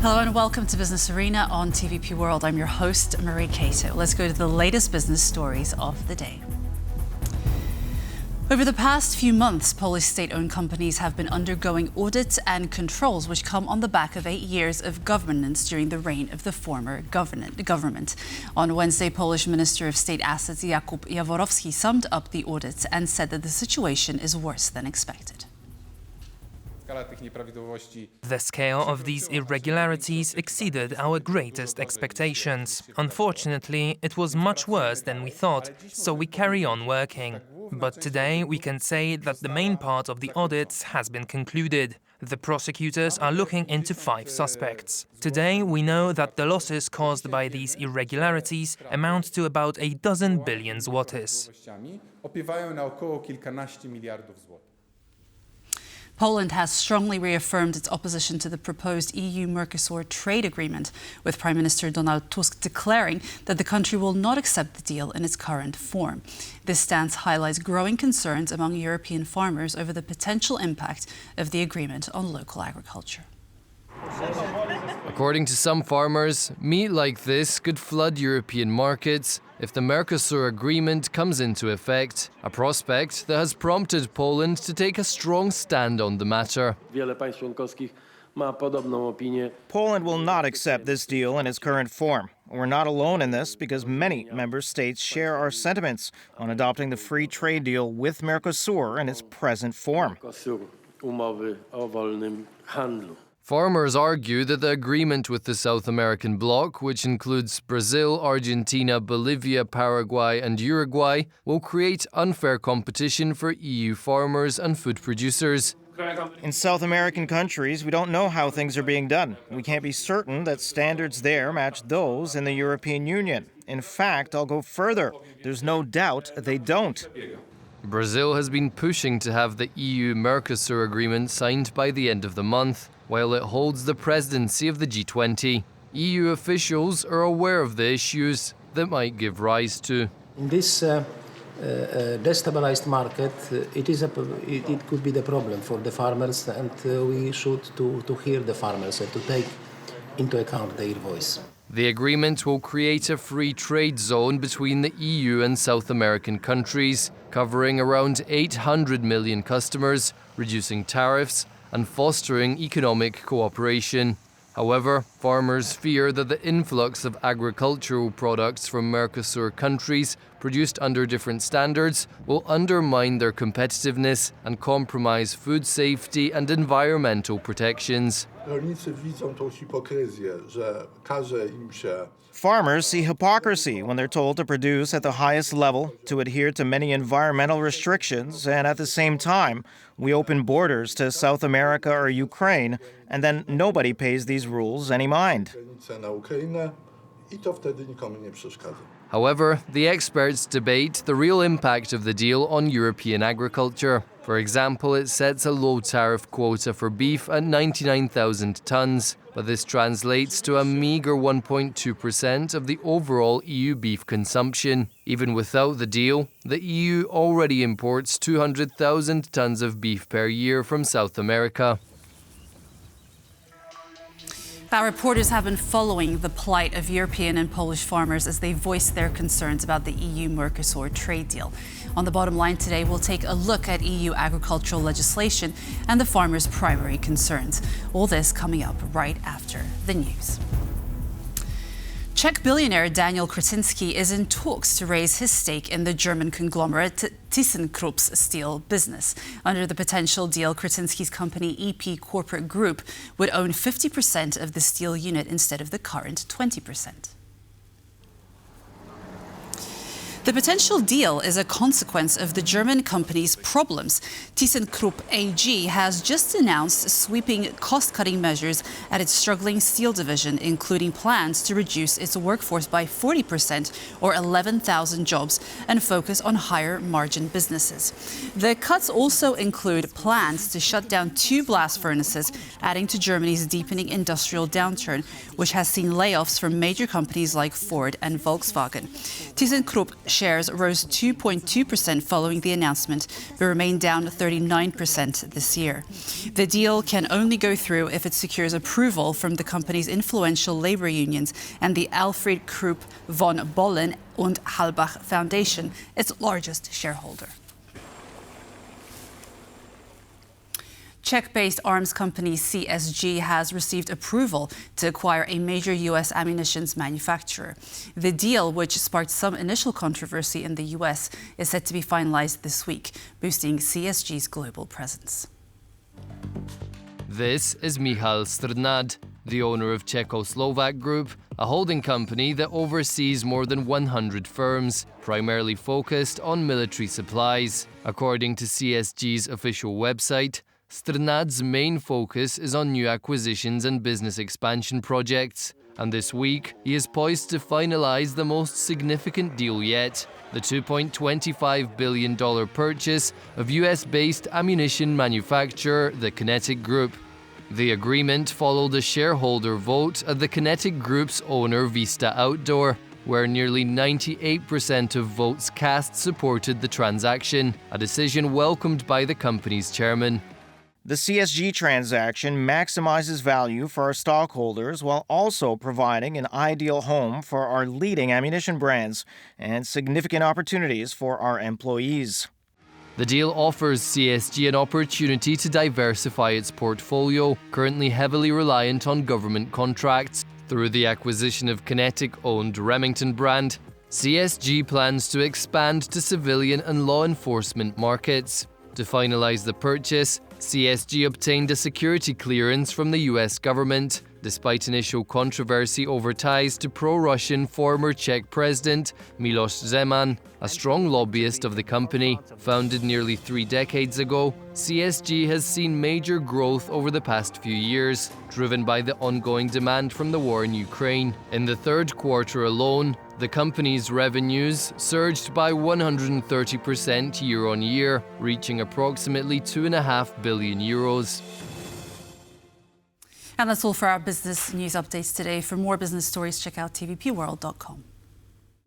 Hello and welcome to Business Arena on TVP World. I'm your host, Marie Cato. Let's go to the latest business stories of the day. Over the past few months, Polish state-owned companies have been undergoing audits and controls which come on the back of 8 years of governance during the reign of the former government. On Wednesday, Polish Minister of State Assets Jakub Jaworowski summed up the audits and said that the situation is worse than expected. The scale of these irregularities exceeded our greatest expectations. Unfortunately, it was much worse than we thought, so we carry on working. But today we can say that the main part of the audits has been concluded. The prosecutors are looking into 5 suspects. Today we know that the losses caused by these irregularities amount to about 12 billion złotych. Poland has strongly reaffirmed its opposition to the proposed EU-Mercosur trade agreement, with Prime Minister Donald Tusk declaring that the country will not accept the deal in its current form. This stance highlights growing concerns among European farmers over the potential impact of the agreement on local agriculture. According to some farmers, meat like this could flood European markets if the Mercosur agreement comes into effect, a prospect that has prompted Poland to take a strong stand on the matter. Poland will not accept this deal in its current form. We're not alone in this because many member states share our sentiments on adopting the free trade deal with Mercosur in its present form. Farmers argue that the agreement with the South American bloc, which includes Brazil, Argentina, Bolivia, Paraguay and Uruguay, will create unfair competition for EU farmers and food producers. In South American countries, we don't know how things are being done. We can't be certain that standards there match those in the European Union. In fact, I'll go further. There's no doubt they don't. Brazil has been pushing to have the EU-Mercosur agreement signed by the end of the month, while it holds the presidency of the G20. EU officials are aware of the issues that might give rise to. In this destabilized market, it could be the problem for the farmers, and we should to hear the farmers and to take into account their voice. The agreement will create a free trade zone between the EU and South American countries, covering around 800 million customers, reducing tariffs and fostering economic cooperation. However, farmers fear that the influx of agricultural products from Mercosur countries produced under different standards will undermine their competitiveness and compromise food safety and environmental protections. Farmers see hypocrisy when they're told to produce at the highest level, to adhere to many environmental restrictions, and at the same time, we open borders to South America or Ukraine, and then nobody pays these rules any mind. However, the experts debate the real impact of the deal on European agriculture. For example, it sets a low tariff quota for beef at 99,000 tonnes, but this translates to a meagre 1.2% of the overall EU beef consumption. Even without the deal, the EU already imports 200,000 tonnes of beef per year from South America. Our reporters have been following the plight of European and Polish farmers as they voice their concerns about the EU-Mercosur trade deal. On the bottom line today, we'll take a look at EU agricultural legislation and the farmers' primary concerns. All this coming up right after the news. Czech billionaire Daniel Kretinsky is in talks to raise his stake in the German conglomerate Thyssenkrupp's steel business. Under the potential deal, Kretinsky's company EP Corporate Group would own 50% of the steel unit instead of the current 20%. The potential deal is a consequence of the German company's problems. Thyssenkrupp AG has just announced sweeping cost-cutting measures at its struggling steel division, including plans to reduce its workforce by 40% or 11,000 jobs and focus on higher-margin businesses. The cuts also include plans to shut down 2 blast furnaces, adding to Germany's deepening industrial downturn, which has seen layoffs from major companies like Ford and Volkswagen. Thyssenkrupp shares rose 2.2% following the announcement, but remained down 39% this year. The deal can only go through if it secures approval from the company's influential labor unions and the Alfred Krupp von Bollen und Halbach Foundation, its largest shareholder. Czech-based arms company CSG has received approval to acquire a major U.S. ammunition manufacturer. The deal, which sparked some initial controversy in the U.S., is set to be finalized this week, boosting CSG's global presence. This is Michal Strnad, the owner of Czechoslovak Group, a holding company that oversees more than 100 firms, primarily focused on military supplies. According to CSG's official website, Strnad's main focus is on new acquisitions and business expansion projects, and this week he is poised to finalize the most significant deal yet, the $2.25 billion purchase of US-based ammunition manufacturer, the Kinetic Group. The agreement followed a shareholder vote at the Kinetic Group's owner Vista Outdoor, where nearly 98% of votes cast supported the transaction, a decision welcomed by the company's chairman. The CSG transaction maximizes value for our stockholders while also providing an ideal home for our leading ammunition brands and significant opportunities for our employees. The deal offers CSG an opportunity to diversify its portfolio, currently heavily reliant on government contracts. Through the acquisition of Kinetic-owned Remington brand, CSG plans to expand to civilian and law enforcement markets. To finalize the purchase, CSG obtained a security clearance from the US government, despite initial controversy over ties to pro-Russian former Czech President Miloš Zeman, a strong lobbyist of the company. Founded nearly 3 decades ago, CSG has seen major growth over the past few years, driven by the ongoing demand from the war in Ukraine. In the third quarter alone, the company's revenues surged by 130% year-on-year, reaching approximately €2.5 billion. And that's all for our business news updates today. For more business stories, check out tvpworld.com.